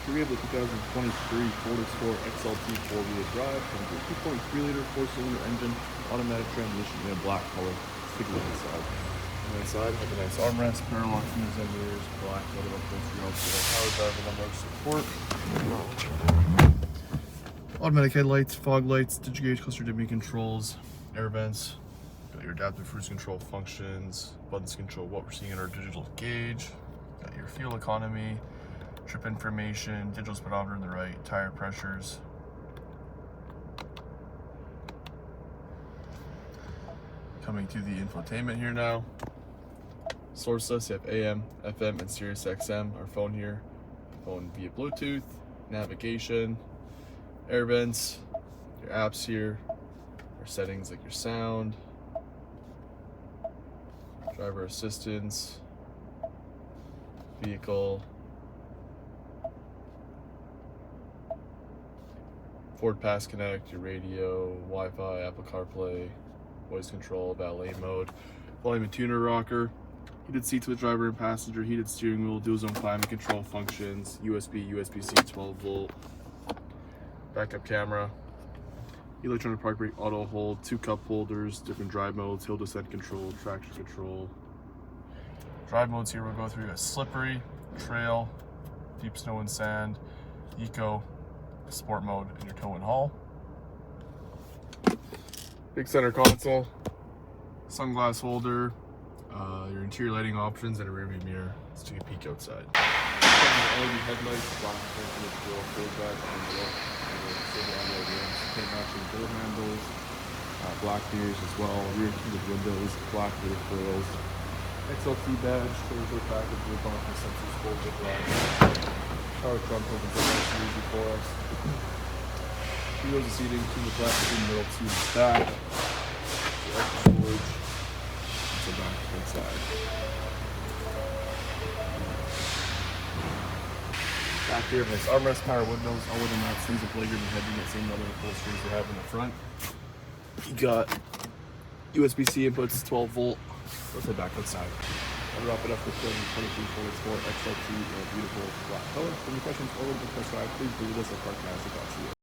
Here we have the 2023 Ford Explorer XLT 4-wheel drive, comes with a 2.3-liter 4-cylinder engine, automatic transmission in a black color. Let's take a look inside. On the inside, have a nice armrest, parallel tuners and mirrors, black leather upholstery, also power driver lumbar support. Automatic headlights, fog lights, digital gauge cluster dimming controls, air vents. Got your adaptive cruise control functions, buttons control what we're seeing in our digital gauge. Got your fuel economy, trip information, digital speedometer on the right, tire pressures. Coming to the infotainment here now. Source list, you have AM, FM, and Sirius XM. Our phone here, phone via Bluetooth, navigation, air vents, your apps here, our settings like your sound, driver assistance, vehicle, Ford Pass Connect, your radio, Wi-Fi, Apple CarPlay, voice control, valet mode, volume and tuner rocker, heated seats with driver and passenger, heated steering wheel, dual zone climate control functions, USB, USB-C 12 volt, backup camera, electronic park brake, auto hold, 2 cup holders, different drive modes, hill descent control, traction control. Drive modes here we'll go through: a slippery, trail, deep snow and sand, eco, sport mode, and your tow and haul. Big center console, sunglass holder, your interior lighting options, and a rear view mirror. Let's take a peek outside. LED headlights, black paint grill, full bed on the left, and silver alloy rims, paint matching door handles, black mirrors as well, rear heated windows, black rear grills, XLT badge, trailer package with bunker sensors, full zip line, power trunk opens up nice and easy for us. 2 rows of seating, 2 in the left, 2 in the middle, 2 in the back. The extra storage, and some back inside. Back here, nice armrest, power windows, all wooden mats, things with legroom and headroom, that same leather upholstery we have in the front. You got USB-C inputs, 12 volt. Let's head back outside. I'll wrap it up with 2023 Ford Explorer XLT in a beautiful black color. For any questions or to test drive, please visit us at parkmagic.ca.